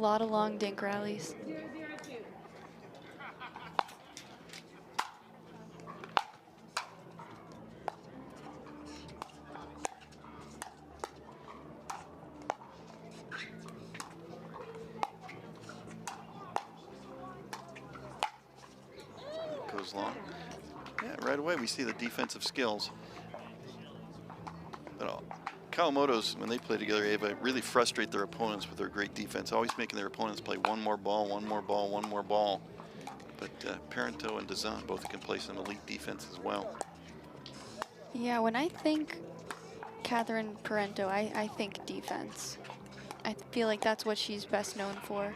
lot of long dink rallies. Goes long. Yeah, right away we see the defensive skills. But Kawamoto's, when they play together, Ava, really frustrate their opponents with their great defense, always making their opponents play one more ball, one more ball, one more ball. But Parenteau and Dizon both can play some elite defense as well. Yeah, when I think Catherine Parenteau, I think defense. I feel like that's what she's best known for.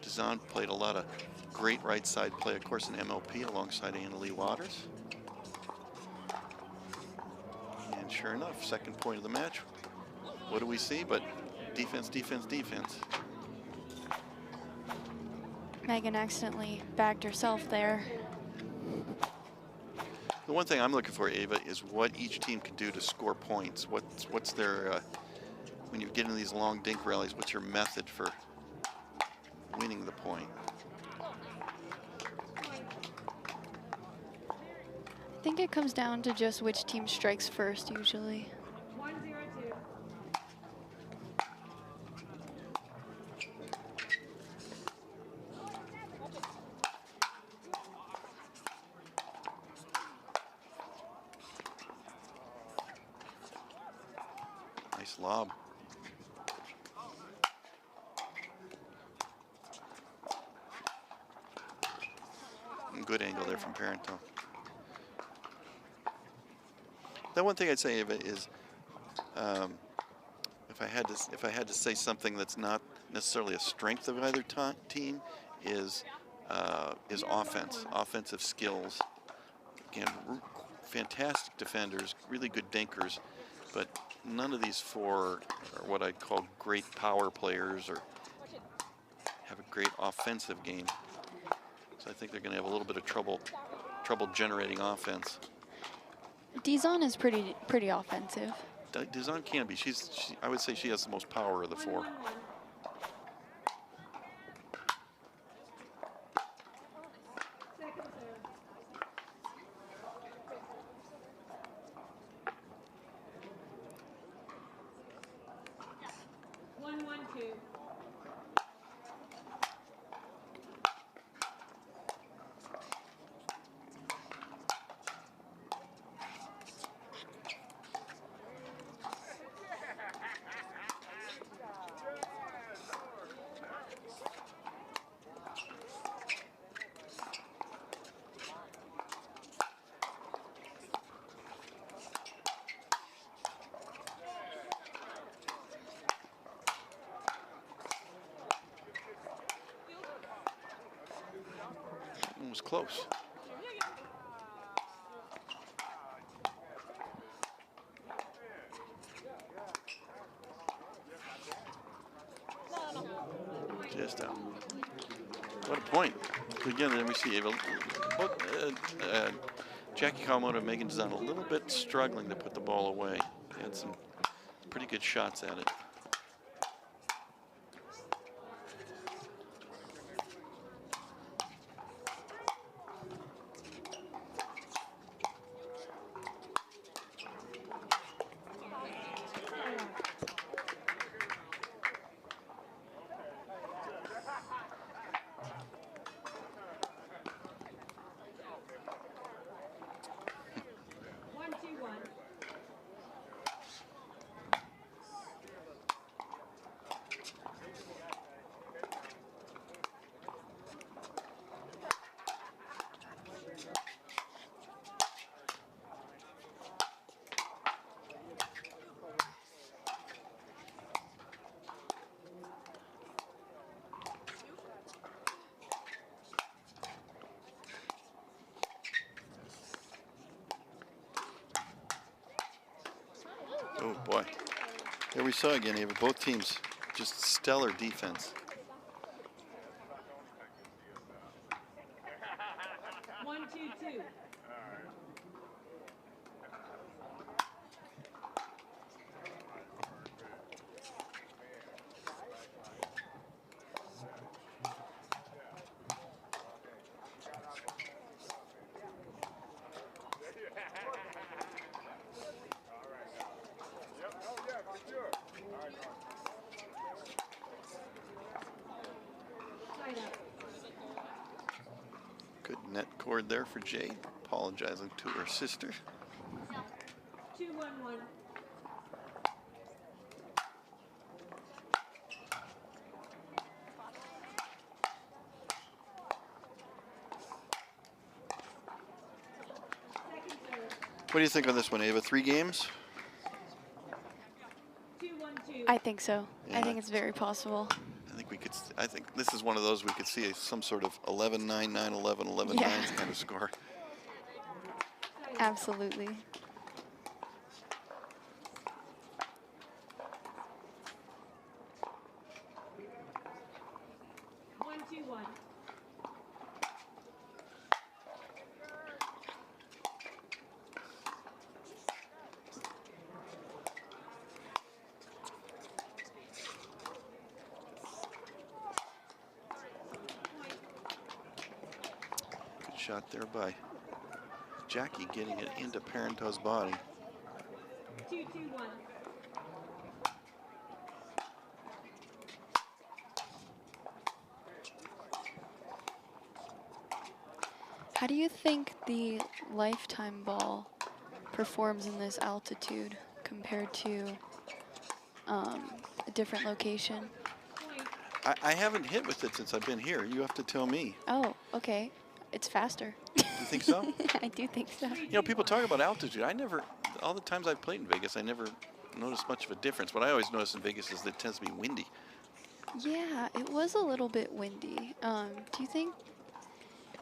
Dizon played a lot of great right side play, of course, in MLP alongside Annalie Waters. And sure enough, second point of the match. What do we see but defense, defense, defense? Megan accidentally bagged herself there. The one thing I'm looking for, Ava, is what each team can do to score points. What's their, when you get into these long dink rallies, what's your method for winning the point? I think it comes down to just which team strikes first, usually. 102. Nice lob. Good angle there from Parenteau. The one thing I'd say, Ava, is if I had to say something that's not necessarily a strength of either team, is offense, offensive skills. Again, fantastic defenders, really good dinkers, but none of these four are what I'd call great power players or have a great offensive game. So I think they're going to have a little bit of trouble generating offense. Dizon is pretty offensive. Dizon can be. I would say she has the most power of the four. 112. It was close. Just out. What a point. Again, then we see Ava. Jd.Kawamoto and Megan Dizon a little bit struggling to put the ball away. They had some pretty good shots at it. Oh boy. There we saw again, Ava, both teams just stellar defense. 122. cord there for Jade, apologizing to her sister. 2-1-1. What do you think on this one, Ava? 3 games? 2-1-2. I think so. Yeah. I think it's very possible. I think this is one of those we could see some sort of 11-9, 9-11, 11-9 Yeah. kind of score. Absolutely. One, two, one. Good shot there by Jackie, getting it into Parenteau's body. 2-2-1. How do you think the lifetime ball performs in this altitude compared to a different location? I haven't hit with it since I've been here. You have to tell me. Oh, okay. It's faster. You think so? I do think so. You know, people talk about altitude. All the times I've played in Vegas, I never noticed much of a difference. What I always notice in Vegas is that it tends to be windy. Yeah, it was a little bit windy. Do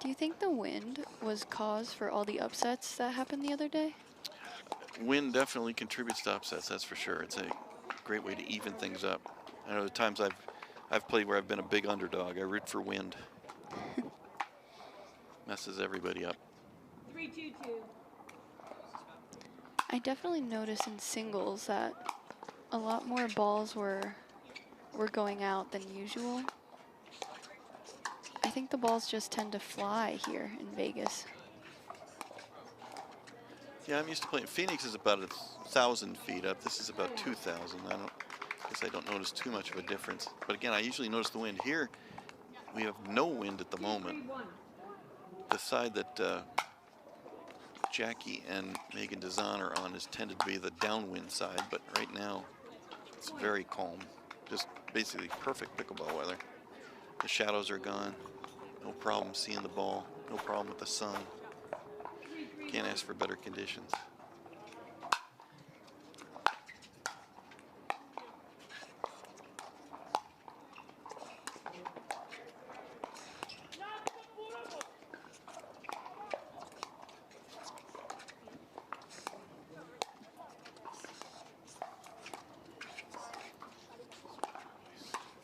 you think the wind was cause for all the upsets that happened the other day? Wind definitely contributes to upsets, that's for sure. It's a great way to even things up. I know the times I've played where I've been a big underdog, I root for wind. Messes everybody up. 3-2-2. I definitely noticed in singles that a lot more balls were going out than usual. I think the balls just tend to fly here in Vegas. Yeah, I'm used to playing. Phoenix is about 1,000 feet up. This is about 2,000. I don't notice too much of a difference. But again, I usually notice the wind here. We have no wind at the moment. 3-1. The side that Jackie and Megan Dizon are on has tended to be the downwind side, but right now it's very calm. Just basically perfect pickleball weather. The shadows are gone. No problem seeing the ball. No problem with the sun. Can't ask for better conditions.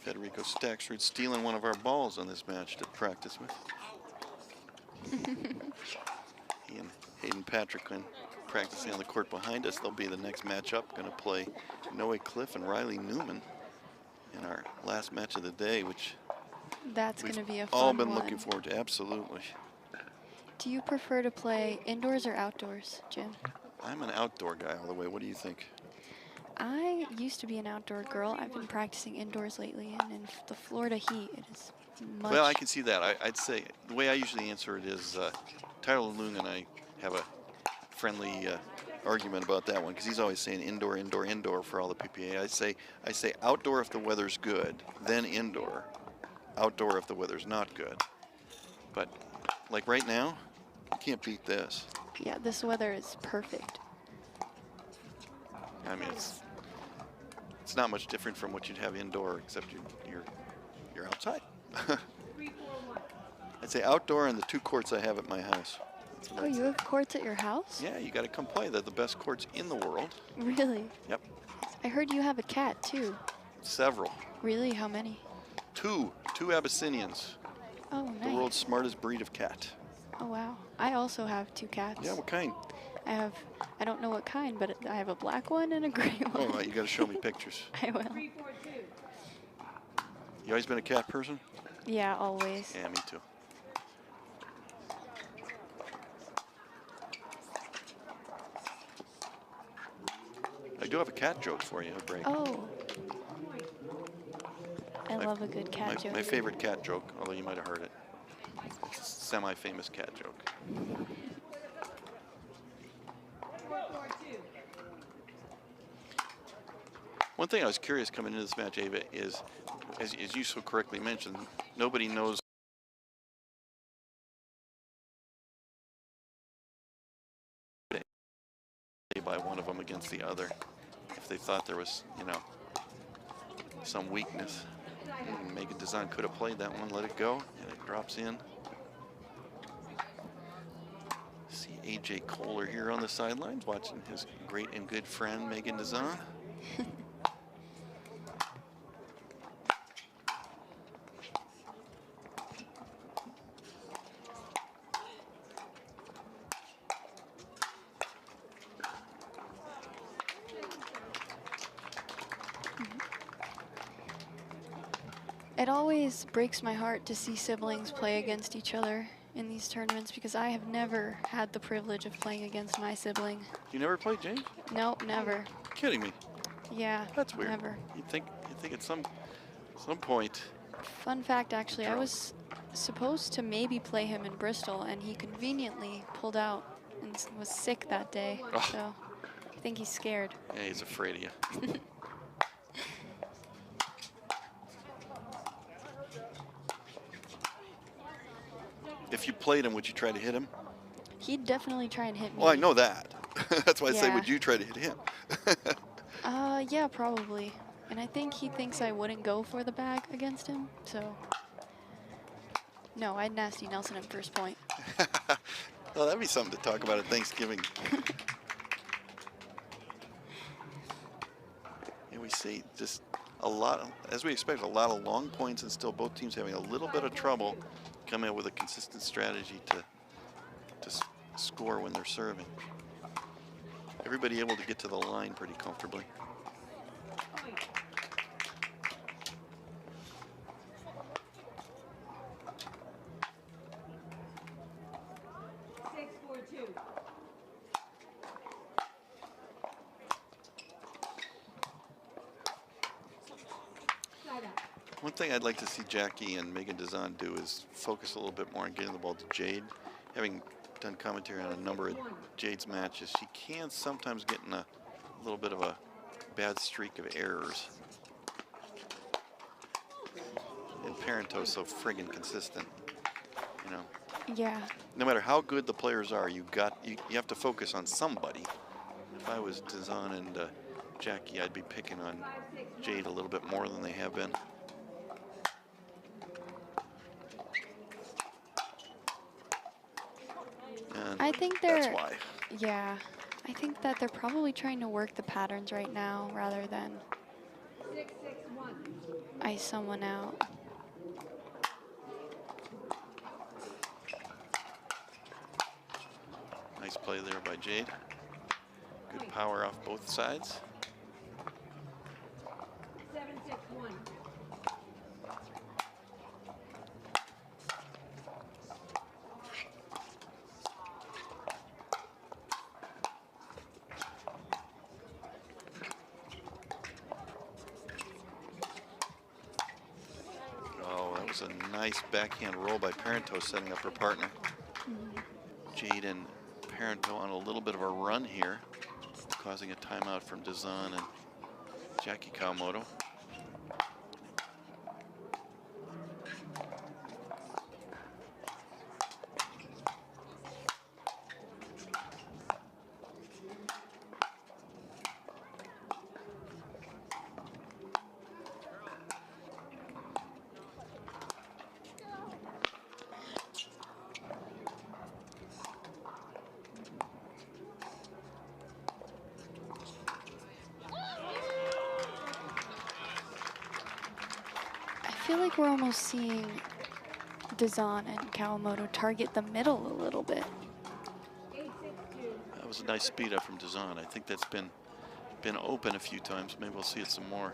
Federico Staxford stealing one of our balls on this match to practice with. He and Hayden Patrick practicing on the court behind us. They'll be the next matchup. Going to play Noe Cliff and Riley Newman in our last match of the day, which That's going to be a fun all been one. looking forward to. Absolutely. Do you prefer to play indoors or outdoors, Jim? I'm an outdoor guy all the way. What do you think? I used to be an outdoor girl. I've been practicing indoors lately, and in the Florida heat, it is much. Well, I can see that. I'd say the way I usually answer it is Tyler Lung and I have a friendly argument about that one because he's always saying indoor, indoor, indoor for all the PPA. I say outdoor if the weather's good, then indoor. Outdoor if the weather's not good. But like right now, you can't beat this. Yeah, this weather is perfect. I mean, it's not much different from what you'd have indoor, except you're outside. 3-4-1. I'd say outdoor and the 2 courts I have at my house. Oh, you have courts at your house? Yeah, you got to come play. They're the best courts in the world. Really? Yep. I heard you have a cat, too. Several. Really? How many? 2 Abyssinians. Oh, nice. The world's smartest breed of cat. Oh, wow. I also have 2 cats. Yeah, what kind? I don't know what kind, but I have a black one and a gray one. Oh, you got to show me pictures. I will. 3-4-2. You always been a cat person? Yeah, always. Yeah, me too. I do have a cat joke for you, a break. Oh. I love a good cat joke. My favorite cat joke, although you might have heard it. semi-famous cat joke. 4-4-2. One thing I was curious coming into this match, Ava, is, as you so correctly mentioned, nobody knows by one of them against the other. If they thought there was, you know, some weakness. Megan Dizon could have played that one, let it go, and it drops in. See AJ Kohler here on the sidelines watching his great and good friend Megan Dizon. It always breaks my heart to see siblings play against each other in these tournaments because I have never had the privilege of playing against my sibling. You never played, James? Nope, never. Kidding me? Yeah, That's weird. never. You'd think at some point. Fun fact, actually, I was supposed to maybe play him in Bristol, and he conveniently pulled out and was sick that day. Oh. So I think he's scared. Yeah, he's afraid of you. If you played him, would you try to hit him? He'd definitely try and hit me. Well, I know that. That's why I say, Yeah. would you try to hit him? Yeah, probably. And I think he thinks I wouldn't go for the bag against him, so. No, I'd nasty Nelson him first point. Well, that'd be something to talk about at Thanksgiving. And we see just a lot, as we expect, a lot of long points, and still both teams having a little bit of trouble coming up with a consistent strategy to score when they're serving. Everybody able to get to the line pretty comfortably. Point. 6-4-2. Side up. One thing I'd like to see Jackie and Megan Dizon do is focus a little bit more on getting the ball to Jade. Having done commentary on a number of Jade's matches, she can sometimes get in a little bit of a bad streak of errors. And Parenteau is so friggin' consistent, you know. Yeah. No matter how good the players are, you have to focus on somebody. If I was Dizon and Jackie, I'd be picking on Jade a little bit more than they have been. And I think that's they're, why. yeah, I think that they're probably trying to work the patterns right now rather than 6-6-1. ice someone out. Nice play there by Jade. Good power off both sides. 7-6-1. Oh, that was a nice backhand roll by Parenteau, setting up her partner. Jade and Parenteau on a little bit of a run here, causing a timeout from Dizon and Jd.Kawamoto. I feel like we're almost seeing Dizon and Kawamoto target the middle a little bit. 8-6-2. That was a nice speed up from Dizon. I think that's been open a few times. Maybe we'll see it some more.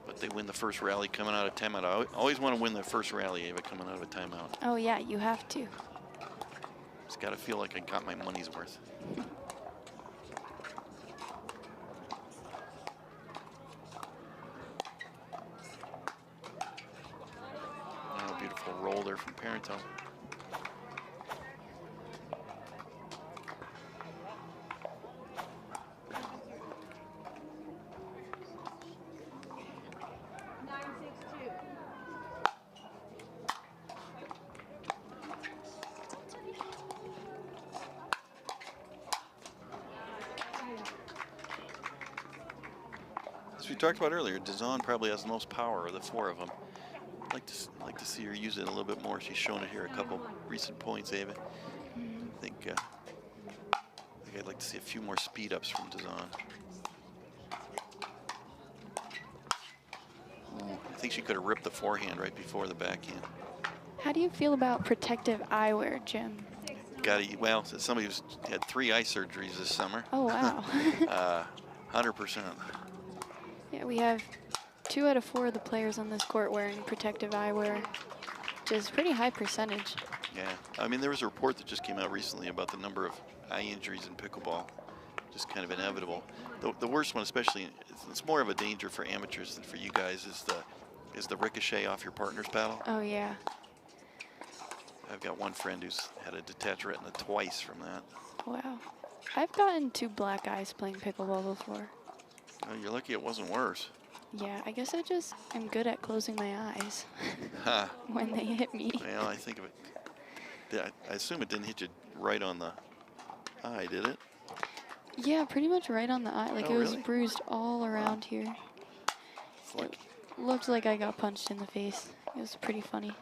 But they win the first rally coming out of timeout. I always want to win the first rally, Ava, coming out of a timeout. Oh yeah, you have to. It's got to feel like I got my money's worth. Oh, beautiful roll there from Parenteau. As we talked about earlier, Dizon probably has the most power of the four of them. I'd like to see her use it a little bit more. She's shown it here a couple recent points, Ava. I think I'd like to see a few more speed ups from Dizon. I think she could have ripped the forehand right before the backhand. How do you feel about protective eyewear, Jim? Well, as somebody who's had 3 eye surgeries this summer. Oh, wow. 100%. Yeah, we have 2 out of 4 of the players on this court wearing protective eyewear, which is pretty high percentage. Yeah, I mean, there was a report that just came out recently about the number of eye injuries in pickleball, just kind of inevitable. The worst one, especially, it's more of a danger for amateurs than for you guys, is the ricochet off your partner's paddle. Oh, yeah. I've got one friend who's had a detached retina twice from that. Wow. I've gotten 2 black eyes playing pickleball before. Oh, you're lucky it wasn't worse. Yeah, I guess I just am good at closing my eyes when they hit me. Well, I think of it. I assume it didn't hit you right on the eye, did it? Yeah, pretty much right on the eye. Like, Oh, it was really? bruised all around here. It's like, It looked like I got punched in the face. It was pretty funny.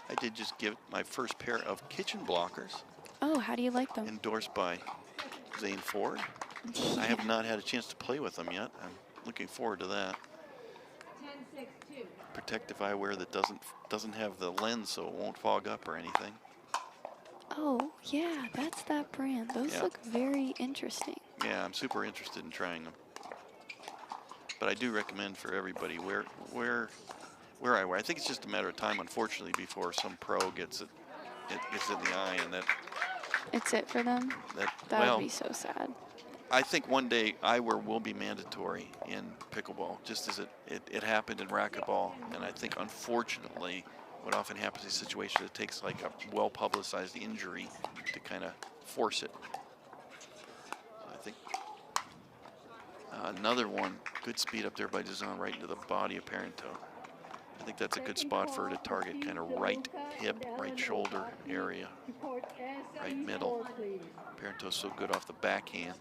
I did just give my first pair of kitchen blockers, Oh, how do you like them? endorsed by Zane Ford. I have not had a chance to play with them yet. I'm looking forward to that. 10-6-2. Protective eyewear that doesn't have the lens, so it won't fog up or anything. Oh, yeah, that's that brand. Those Yeah. look very interesting. Yeah, I'm super interested in trying them. But I do recommend for everybody wear eyewear. I think it's just a matter of time, unfortunately, before some pro gets it gets in the eye, and It's it for them? that That well, would be so sad. I think one day eyewear will be mandatory in pickleball, just as it happened in racquetball. And I think, unfortunately, what often happens in situations, it takes like a well-publicized injury to kind of force it. I think another one, good speed up there by Dizon, right into the body of Parenteau. I think that's a good spot for her to target, kind of right hip, right shoulder area, right middle. Parenteau's so good off the backhand.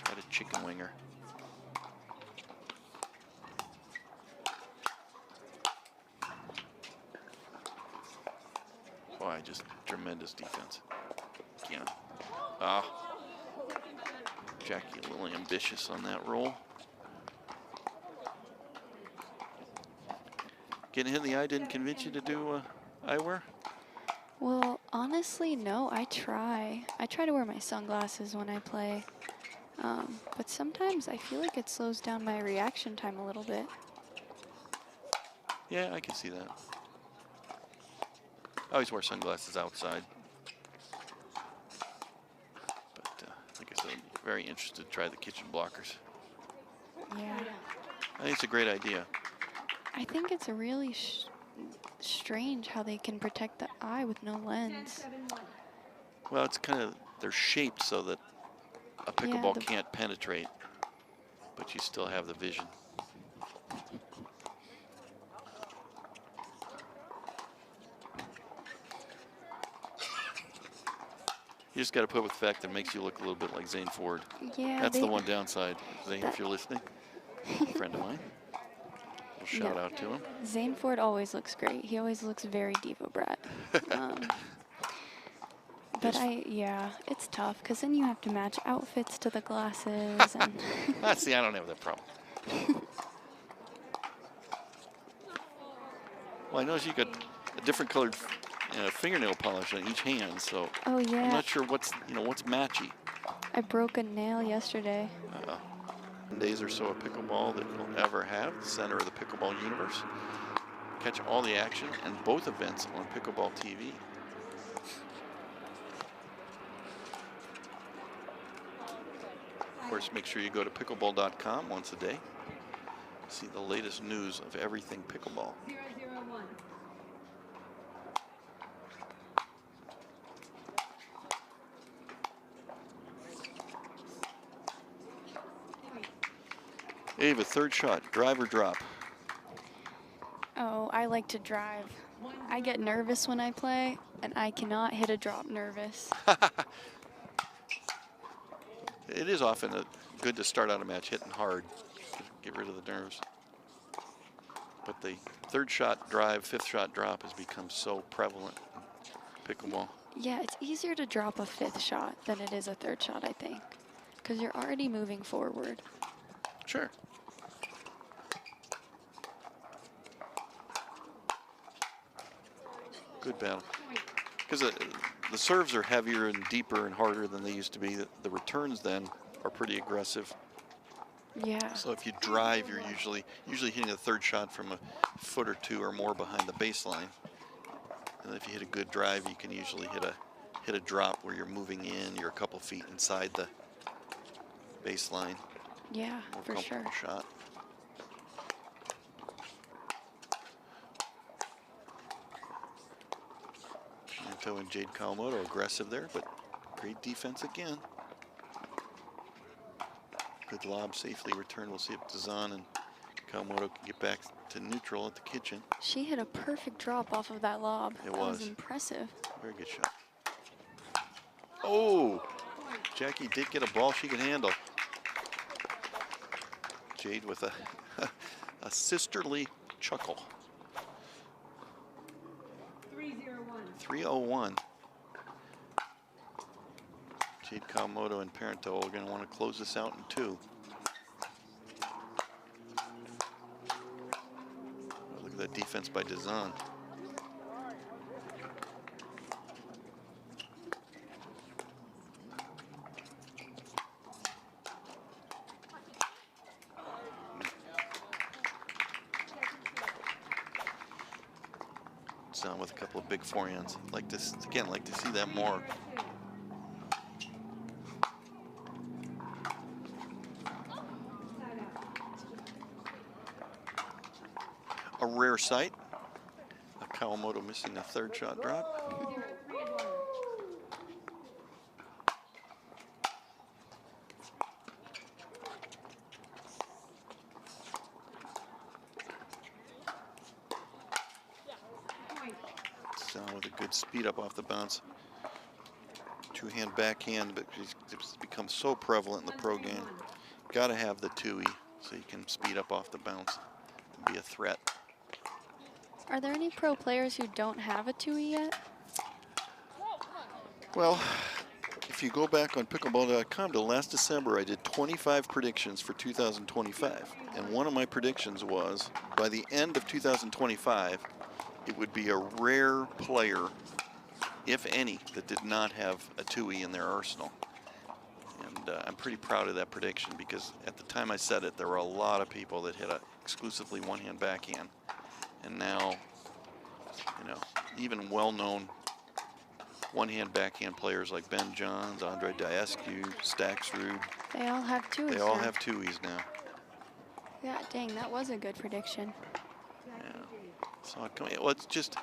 Try to chicken wing her. Boy, just tremendous defense. Again. Jackie a little ambitious on that roll. Getting hit in the eye didn't convince you to do eyewear? Well, honestly, no. I try to wear my sunglasses when I play. But sometimes I feel like it slows down my reaction time a little bit. Yeah, I can see that. I always wear sunglasses outside. But like I said, I'm very interested to try the kitchen blockers. Yeah. I think it's a great idea. I think it's a really strange how they can protect the eye with no lens. 10-7-1. Well, it's kind of, they're shaped so that a pickleball can't penetrate, but you still have the vision. You just got to put with the fact that it makes you look a little bit like Zane Ford. Yeah. That's the one downside. Zane, if you're listening, a friend of mine. We'll shout out to him. Zane Ford always looks great. He always looks very Devo Brat. But yeah, it's tough because then you have to match outfits to the glasses. And See, I don't have that problem. Well, I noticed you got a different colored fingernail polish on each hand, so oh yeah, I'm not sure what's matchy. I broke a nail yesterday. 10 days or so of pickleball that we'll ever have, the center of the pickleball universe. Catch all the action and both events on Pickleball TV. Of course, make sure you go to pickleball.com once a day. See the latest news of everything pickleball. 0-0-1. Ava, third shot, drive or drop? Oh, I like to drive. I get nervous when I play, and I cannot hit a drop nervous. It is often good to start out a match hitting hard, get rid of the nerves. But the third shot drive, fifth shot drop has become so prevalent in pickleball. Yeah, it's easier to drop a fifth shot than it is a third shot, I think, because you're already moving forward. Sure. Good battle. Because the serves are heavier and deeper and harder than they used to be. The returns then are pretty aggressive. Yeah. So if you drive, you're usually hitting a third shot from a foot or two or more behind the baseline. And if you hit a good drive, you can usually hit a drop where you're moving in, you're a couple feet inside the baseline. Yeah, More for sure. comfortable shot. Parenteau and Jd.Kawamoto aggressive there, but great defense again. Good lob, safely returned. We'll see if Dizon and Kawamoto can get back to neutral at the kitchen. She hit a perfect drop off of that lob. It That was impressive. Very good shot. Oh, Jackie did get a ball she can handle. Jade with a a sisterly chuckle. 3:01. Jd.Kawamoto and Parenteau are going to want to close this out in 2. Oh, look at that defense by Dizon. Dizon with a couple of big forehands. Like to see that more. A rare sight. Kawamoto missing a third shot drop. Dizon with a good speed up off the bounce. Two-hand backhand, but it's become so prevalent in the pro game. Got to have the 2E so you can speed up off the bounce and be a threat. Are there any pro players who don't have a 2E yet? Well, if you go back on pickleball.com to last December, I did 25 predictions for 2025. And one of my predictions was by the end of 2025, it would be a rare player, if any, that did not have a 2E in their arsenal. And I'm pretty proud of that prediction because at the time I said it, there were a lot of people that hit a exclusively one-hand backhand. And now, you know, even well-known one-hand backhand players like Ben Johns, Andre Diescu, Staxrud. They all have 2Es. They all now. have 2Es now. Yeah, dang, that was a good prediction. Yeah. So well, it's just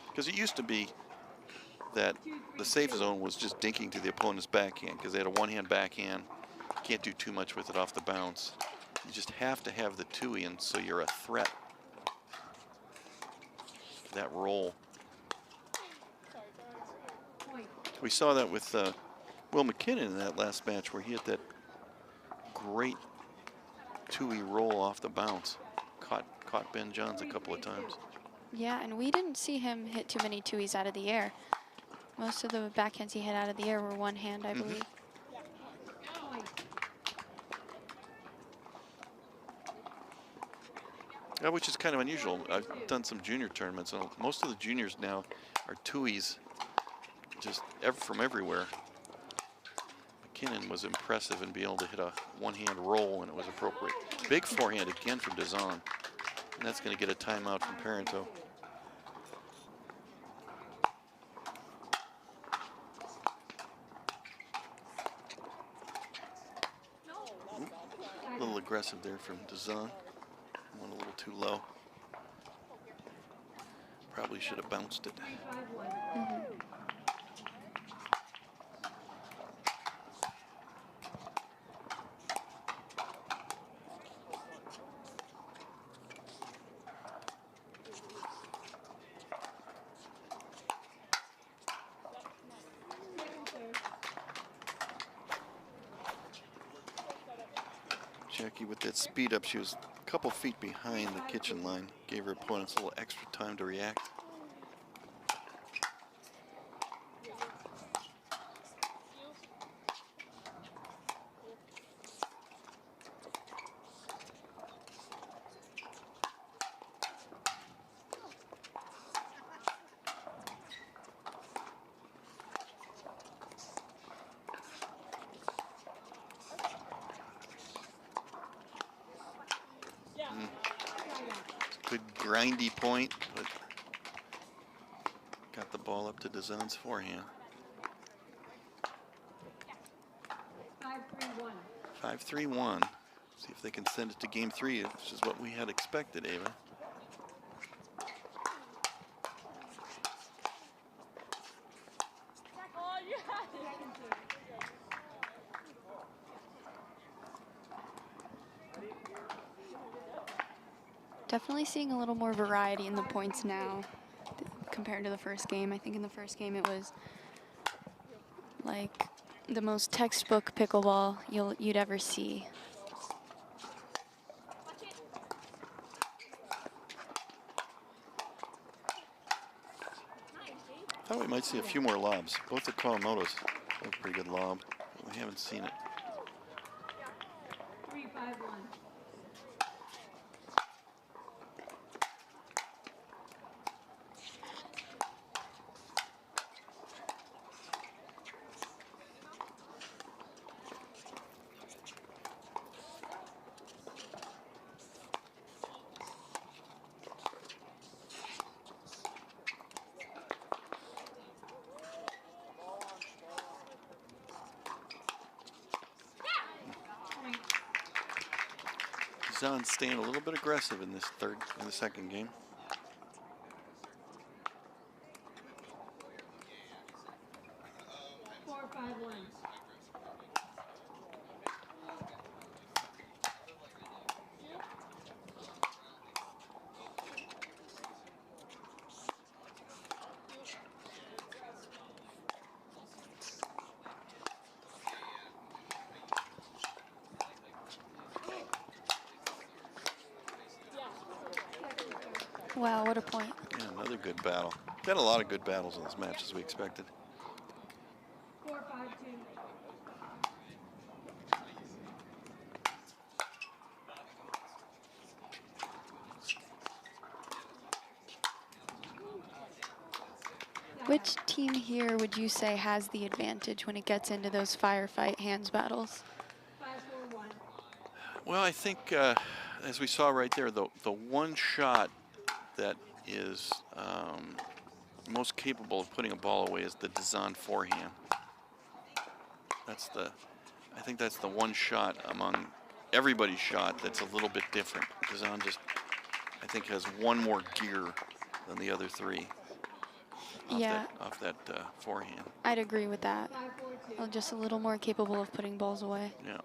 because it used to be that the safe zone was just dinking to the opponent's backhand because they had a one-hand backhand. Can't do too much with it off the bounce. You just have to have the 2E, and so you're a threat. That roll. We saw that with Will McKinnon in that last match where he hit that great 2E roll off the bounce. Caught Ben Johns a couple of times. Yeah, and we didn't see him hit too many 2Es out of the air. Most of the backhands he hit out of the air were one hand, I believe. Yeah, which is kind of unusual. I've done some junior tournaments, and most of the juniors now are 2Es just from everywhere. McKinnon was impressive in being able to hit a one-hand roll when it was appropriate. Big forehand again from Dizon, and that's going to get a timeout from Parenteau. A little aggressive there from Dizon. Want little too low. Probably should have bounced it. 3-5-1. Jackie with that speed up, she was a couple feet behind the kitchen line. Gave her opponents a little extra time to react. Good grindy point, but got the ball up to Dizon's forehand. 5-3-1. 5-3-1. See if they can send it to game 3, which is what we had expected, Ava. Definitely seeing a little more variety in the points now compared to the first game. I think in the first game it was like the most textbook pickleball you'd ever see. Thought we might see a few more lobs. Both the Kawamotos have a pretty good lob, but we haven't seen it. 3-5-1. Dizon staying a little bit aggressive in the second game. Wow, what a point. Yeah, another good battle. Got a lot of good battles in this match, as we expected. 4-5-2. Which team here would you say has the advantage when it gets into those firefight hands battles? 5-4-1. Well, I think, as we saw right there, the one shot that is most capable of putting a ball away is the Dizon forehand. I think that's the one shot among everybody's shot that's a little bit different. Dizon just, I think, has one more gear than the other three. Off that forehand. I'd agree with that. 5-4-2. Well, just a little more capable of putting balls away. Yeah.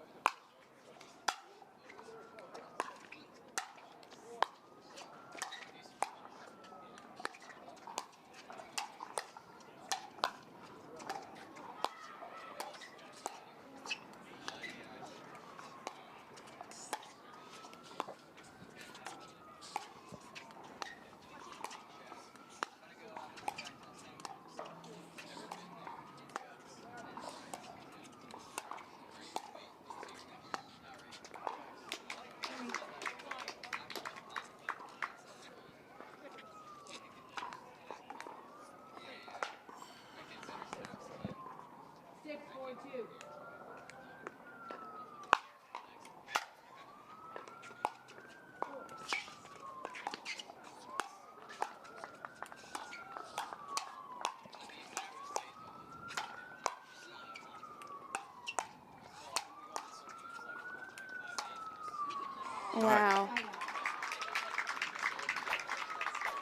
Wow.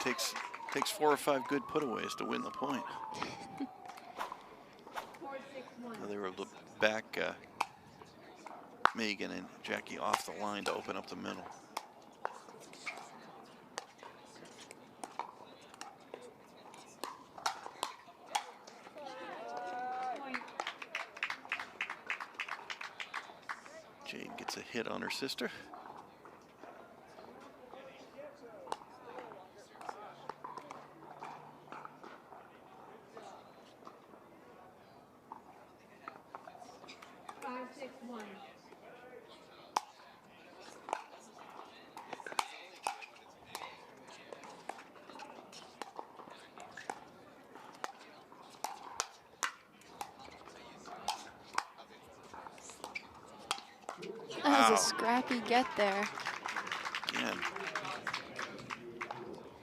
Takes 4 or 5 good putaways to win the point. 4-6-1. Now they were able to back Megan and Jackie off the line to open up the middle. Point. Jade gets a hit on her sister. 5-6-1. That was Wow. a scrappy get there. Again.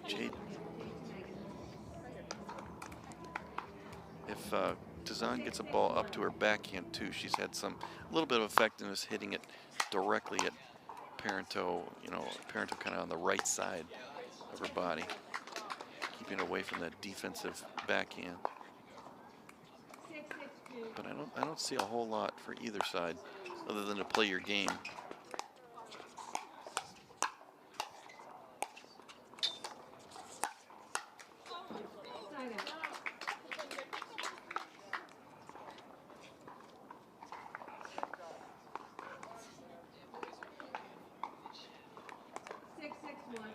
Jade. If Dizon gets a ball up to her backhand too, she's had a little bit of effectiveness hitting it directly at Parenteau, you know, Parenteau kind of on the right side of her body, keeping away from that defensive backhand. 6-6-2. But I don't see a whole lot for either side other than to play your game. Side out. 6-6-1.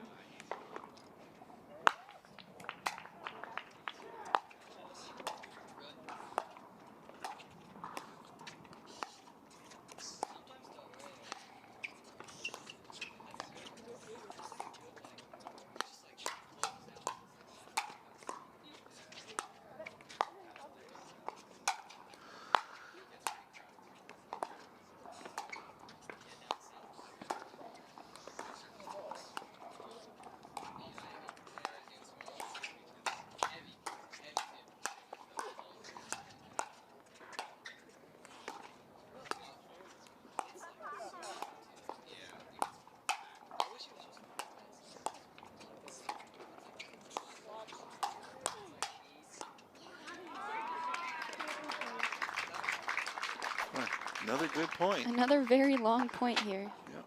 Another good point. Another very long point here. Yep.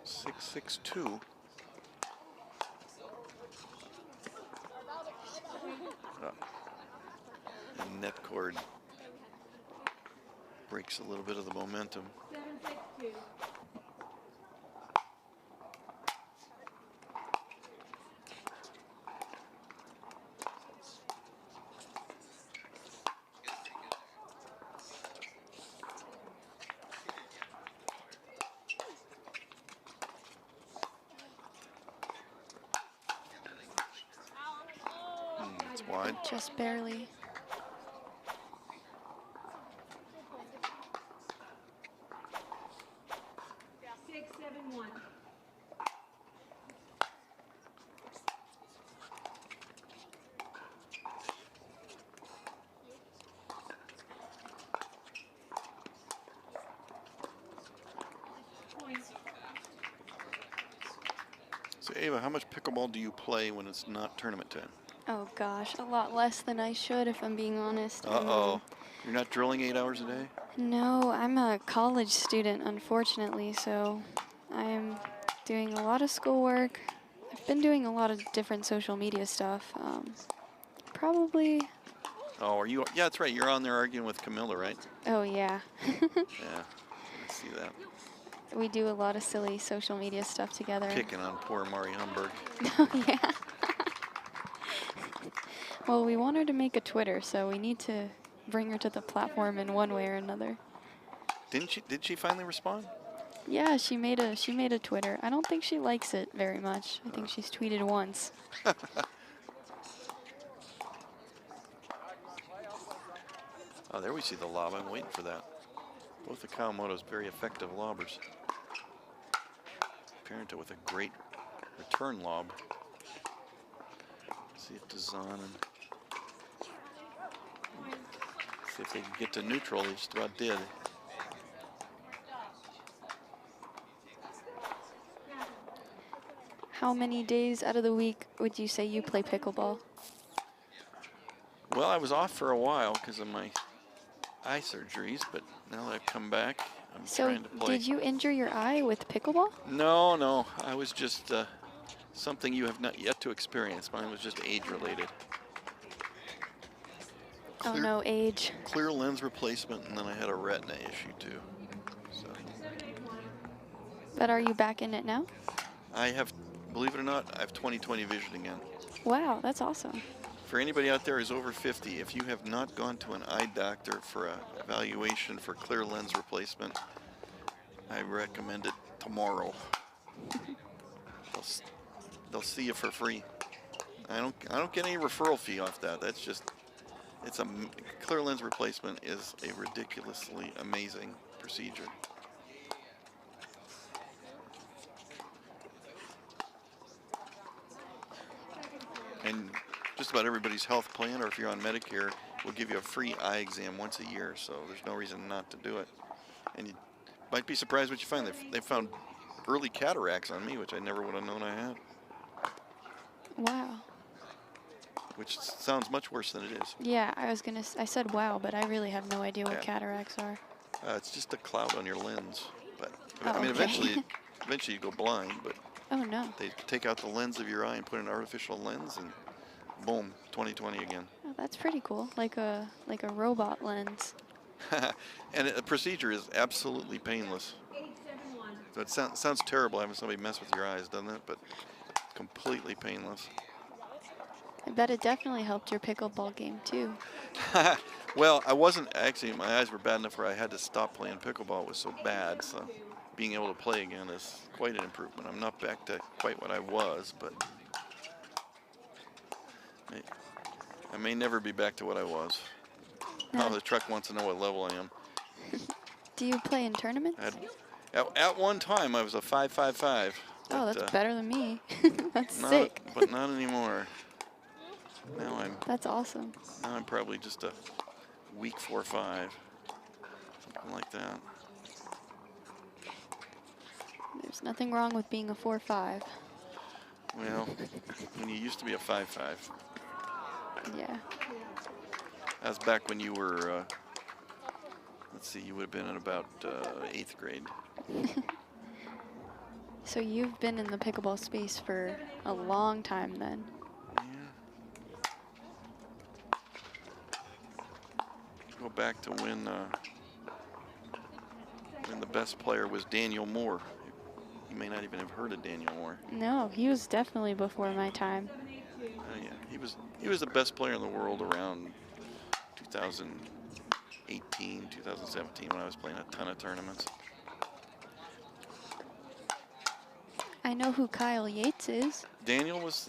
6-6-2. 6-6-2. And net cord breaks a little bit of the momentum. 7-6-2. It's wide. Just barely. 6-7-1. Point. So Ava, how much pickleball do you play when it's not tournament time? Oh gosh, a lot less than I should if I'm being honest. Uh-oh. You're not drilling 8 hours a day? No, I'm a college student, unfortunately, so I'm doing a lot of schoolwork. I've been doing a lot of different social media stuff. Probably, Oh, are you? Yeah, that's right. You're on there arguing with Camilla, right? oh yeah. Yeah, I see that. We do a lot of silly social media stuff together. Picking on poor Mari Humberg. Oh yeah. Well, we want her to make a Twitter, so we need to bring her to the platform in one way or another. Did she finally respond? Yeah, she made a Twitter. I don't think she likes it very much. I think she's tweeted once. Oh, there we see the lob. I'm waiting for that. Both the Kawamotos very effective lobbers. Parenteau with a great return lob. See if Dizon and see if they can get to neutral. They just about did. how many days out of the week would you say you play pickleball? Well, I was off for a while because of my eye surgeries, but now that I've come back, I'm So trying to play. did you injure your eye with pickleball? No, no. I was just something you have not yet to experience. Mine was just age-related. Oh no, age. Clear lens replacement, and then I had a retina issue too. So But are you back in it now? I have, believe it or not, I have 20/20 vision again. Wow, that's awesome. For anybody out there who's over 50, if you have not gone to an eye doctor for an evaluation for clear lens replacement, I recommend it tomorrow. They'll see you for free. I don't get any referral fee off that. That's just, it's a clear lens replacement is a ridiculously amazing procedure. And just about everybody's health plan, or if you're on Medicare, will give you a free eye exam once a year, so there's no reason not to do it. And you might be surprised what you find. They found early cataracts on me, which I never would have known I had. Wow. Which sounds much worse than it is. Yeah, I said wow, but I really have no idea what cataracts are. It's just a cloud on your lens. But Oh, I mean, okay. eventually you go blind, but Oh no. they take out the lens of your eye and put an artificial lens, and boom, 20/20 again. Oh, that's pretty cool. Like a robot lens. And the procedure is absolutely painless. 871. So it sounds terrible having somebody mess with your eyes, doesn't it? But completely painless. I bet it definitely helped your pickleball game too. Well, I wasn't actually. My eyes were bad enough where I had to stop playing pickleball. It was so bad. So being able to play again is quite an improvement. I'm not back to quite what I was, but I may never be back to what I was. Oh, the truck wants to know what level I am. Do you play in tournaments? At one time, I was a 5.55. Oh, that's better than me. That's not, sick. But not anymore. That's awesome. Now I'm probably just a weak 4.5, something like that. There's nothing wrong with being a 4.5. Well, when you used to be a 5.5. Yeah. That was back when you were, let's see, you would have been in about 8th grade. So you've been in the pickleball space for a long time then. Go back to when the best player was Daniel Moore. You may not even have heard of Daniel Moore. No, he was definitely before my time. Yeah, he was the best player in the world around 2018, 2017 when I was playing a ton of tournaments. I know who Kyle Yates is. Daniel was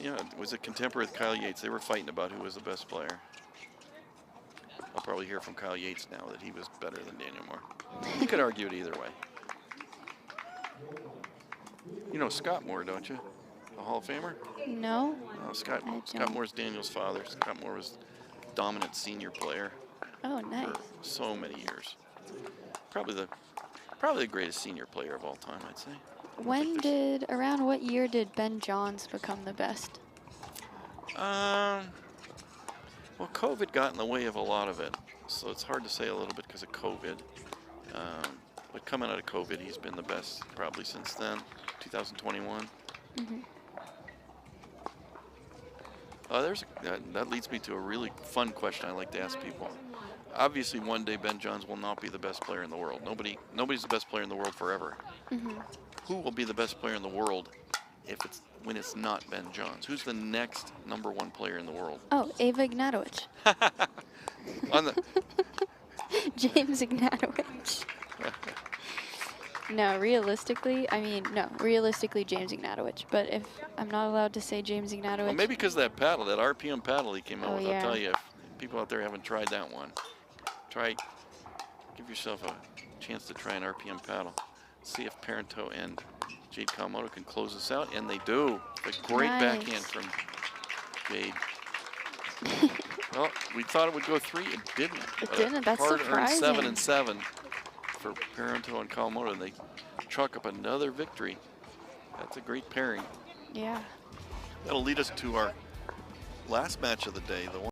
a contemporary with Kyle Yates. They were fighting about who was the best player. I'll probably hear from Kyle Yates now that he was better than Daniel Moore. You could argue it either way. You know Scott Moore, don't you? The Hall of Famer? No. No, Scott Moore's Daniel's father. Scott Moore was a dominant senior player. Oh, nice. For so many years. Probably the greatest senior player of all time, I'd say. Around what year did Ben Johns become the best? Well, COVID got in the way of a lot of it, so it's hard to say a little bit because of COVID. But coming out of COVID, he's been the best probably since then, 2021. Mm-hmm. That leads me to a really fun question I like to ask people. Obviously, one day Ben Johns will not be the best player in the world. Nobody's the best player in the world forever. Mm-hmm. Who will be the best player in the world when it's not Ben Johns? Who's the next #1 player in the world? Oh, Ava Ignatowicz. James Ignatowicz. No, realistically, James Ignatowicz. But if I'm not allowed to say James Ignatowicz. Well, maybe because of that paddle, that RPM paddle he came out with. Yeah. I'll tell you, if people out there haven't tried that one, give yourself a chance to try an RPM paddle. See if Parenteau and Jd.Kawamoto can close this out, and they do. A great backhand from Jade. Well, we thought it would go 3. It didn't. It didn't. That's surprising. 7 and 7 for Parenteau and Kawamoto, and they chalk up another victory. That's a great pairing. Yeah. That'll lead us to our last match of the day, the